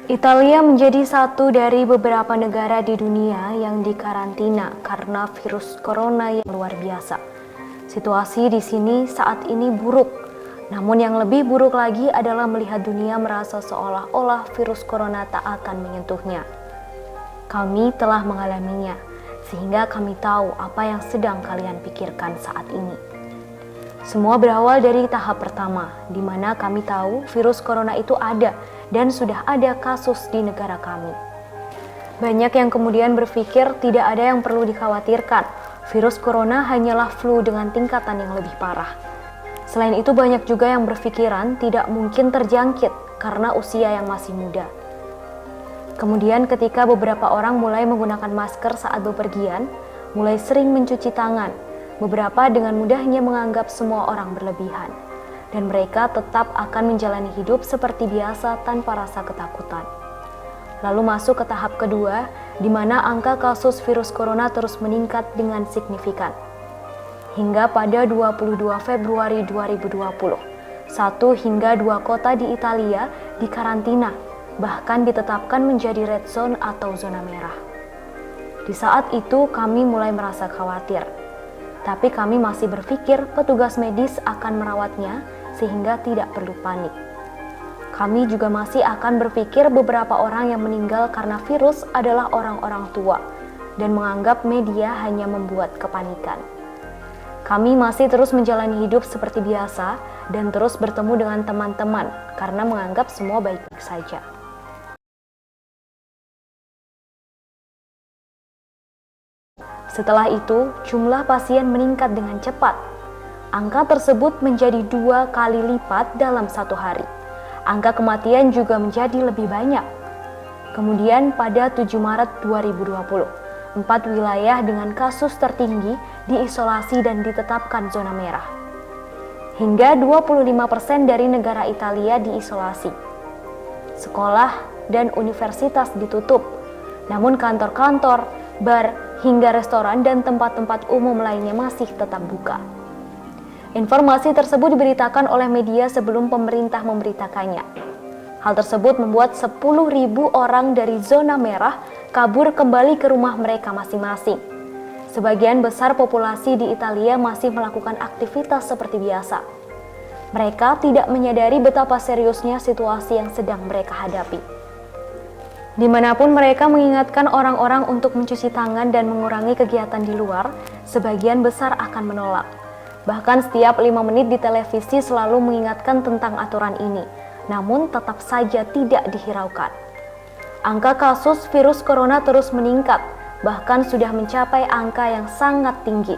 Italia menjadi satu dari beberapa negara di dunia yang dikarantina karena virus corona yang luar biasa. Situasi di sini saat ini buruk, namun yang lebih buruk lagi adalah melihat dunia merasa seolah-olah virus corona tak akan menyentuhnya. Kami telah mengalaminya, sehingga kami tahu apa yang sedang kalian pikirkan saat ini. Semua berawal dari tahap pertama, di mana kami tahu virus corona itu ada dan sudah ada kasus di negara kami. Banyak yang kemudian berpikir tidak ada yang perlu dikhawatirkan, virus corona hanyalah flu dengan tingkatan yang lebih parah. Selain itu banyak juga yang berpikiran tidak mungkin terjangkit karena usia yang masih muda. Kemudian ketika beberapa orang mulai menggunakan masker saat bepergian, mulai sering mencuci tangan, beberapa dengan mudahnya menganggap semua orang berlebihan, dan mereka tetap akan menjalani hidup seperti biasa tanpa rasa ketakutan. Lalu masuk ke tahap kedua, di mana angka kasus virus corona terus meningkat dengan signifikan. Hingga pada 22 Februari 2020, 1 hingga 2 kota di Italia dikarantina, bahkan ditetapkan menjadi red zone atau zona merah. Di saat itu kami mulai merasa khawatir. Tapi kami masih berpikir petugas medis akan merawatnya sehingga tidak perlu panik. Kami juga masih akan berpikir beberapa orang yang meninggal karena virus adalah orang-orang tua dan menganggap media hanya membuat kepanikan. Kami masih terus menjalani hidup seperti biasa dan terus bertemu dengan teman-teman karena menganggap semua baik-baik saja. Setelah itu, jumlah pasien meningkat dengan cepat. Angka tersebut menjadi 2 kali lipat dalam 1 hari. Angka kematian juga menjadi lebih banyak. Kemudian pada 7 Maret 2020, 4 wilayah dengan kasus tertinggi diisolasi dan ditetapkan zona merah. Hingga 25% dari negara Italia diisolasi. Sekolah dan universitas ditutup, namun kantor-kantor, bar, hingga restoran dan tempat-tempat umum lainnya masih tetap buka. Informasi tersebut diberitakan oleh media sebelum pemerintah memberitakannya. Hal tersebut membuat 10.000 orang dari zona merah kabur kembali ke rumah mereka masing-masing. Sebagian besar populasi di Italia masih melakukan aktivitas seperti biasa. Mereka tidak menyadari betapa seriusnya situasi yang sedang mereka hadapi. Dimanapun mereka mengingatkan orang-orang untuk mencuci tangan dan mengurangi kegiatan di luar, sebagian besar akan menolak. Bahkan setiap 5 menit di televisi selalu mengingatkan tentang aturan ini, namun tetap saja tidak dihiraukan. Angka kasus virus corona terus meningkat, bahkan sudah mencapai angka yang sangat tinggi.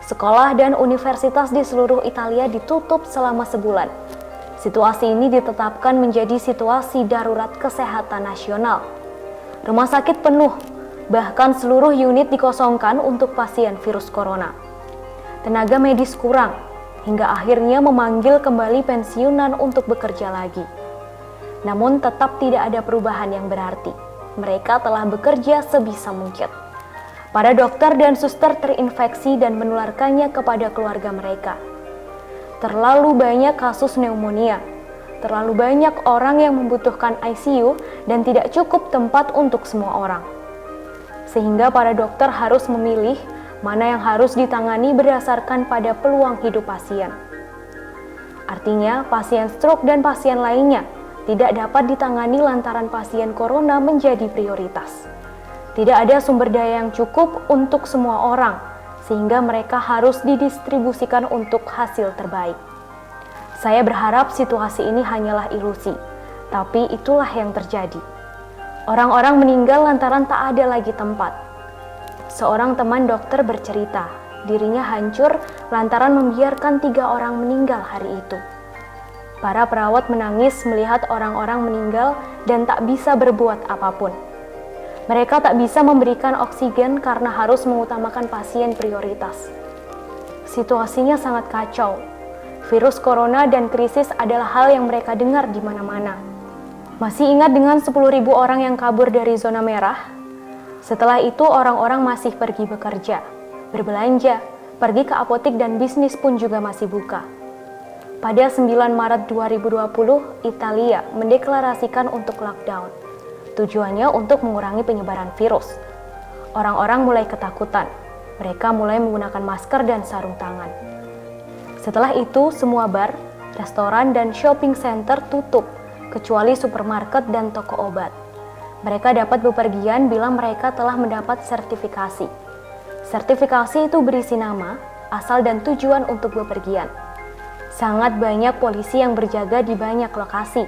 Sekolah dan universitas di seluruh Italia ditutup selama sebulan. Situasi ini ditetapkan menjadi situasi darurat kesehatan nasional. Rumah sakit penuh, bahkan seluruh unit dikosongkan untuk pasien virus corona. Tenaga medis kurang, hingga akhirnya memanggil kembali pensiunan untuk bekerja lagi. Namun tetap tidak ada perubahan yang berarti. Mereka telah bekerja sebisa mungkin. Para dokter dan suster terinfeksi dan menularkannya kepada keluarga mereka. Terlalu banyak kasus pneumonia, terlalu banyak orang yang membutuhkan ICU dan tidak cukup tempat untuk semua orang. Sehingga para dokter harus memilih mana yang harus ditangani berdasarkan pada peluang hidup pasien. Artinya, pasien stroke dan pasien lainnya tidak dapat ditangani lantaran pasien corona menjadi prioritas. Tidak ada sumber daya yang cukup untuk semua orang, sehingga mereka harus didistribusikan untuk hasil terbaik. Saya berharap situasi ini hanyalah ilusi, tapi itulah yang terjadi. Orang-orang meninggal lantaran tak ada lagi tempat. Seorang teman dokter bercerita, dirinya hancur lantaran membiarkan 3 orang meninggal hari itu. Para perawat menangis melihat orang-orang meninggal dan tak bisa berbuat apapun. Mereka tak bisa memberikan oksigen karena harus mengutamakan pasien prioritas. Situasinya sangat kacau. Virus corona dan krisis adalah hal yang mereka dengar di mana-mana. Masih ingat dengan 10.000 orang yang kabur dari zona merah? Setelah itu orang-orang masih pergi bekerja, berbelanja, pergi ke apotik dan bisnis pun juga masih buka. Pada 9 Maret 2020, Italia mendeklarasikan untuk lockdown. Tujuannya untuk mengurangi penyebaran virus. Orang-orang mulai ketakutan. Mereka mulai menggunakan masker dan sarung tangan. Setelah itu, semua bar, restoran, dan shopping center tutup, kecuali supermarket dan toko obat. Mereka dapat bepergian bila mereka telah mendapat sertifikasi. Sertifikasi itu berisi nama, asal, dan tujuan untuk bepergian. Sangat banyak polisi yang berjaga di banyak lokasi,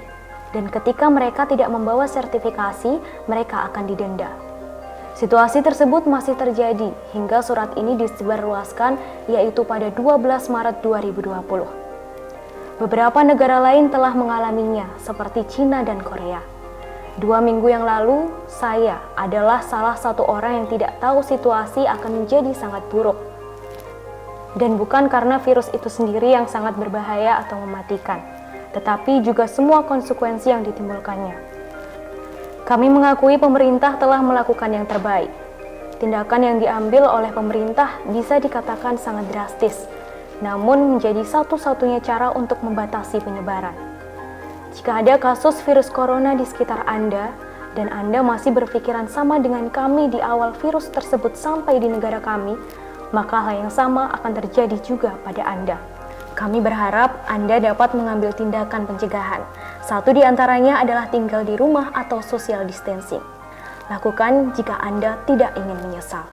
dan ketika mereka tidak membawa sertifikasi, mereka akan didenda. Situasi tersebut masih terjadi hingga surat ini disebarluaskan, yaitu pada 12 Maret 2020. Beberapa negara lain telah mengalaminya, seperti Cina dan Korea. 2 minggu yang lalu, saya adalah salah satu orang yang tidak tahu situasi akan menjadi sangat buruk. Dan bukan karena virus itu sendiri yang sangat berbahaya atau mematikan, tetapi juga semua konsekuensi yang ditimbulkannya. Kami mengakui pemerintah telah melakukan yang terbaik. Tindakan yang diambil oleh pemerintah bisa dikatakan sangat drastis, namun menjadi satu-satunya cara untuk membatasi penyebaran. Jika ada kasus virus corona di sekitar Anda, dan Anda masih berpikiran sama dengan kami di awal virus tersebut sampai di negara kami, maka hal yang sama akan terjadi juga pada Anda. Kami berharap Anda dapat mengambil tindakan pencegahan. Satu di antaranya adalah tinggal di rumah atau social distancing. Lakukan jika Anda tidak ingin menyesal.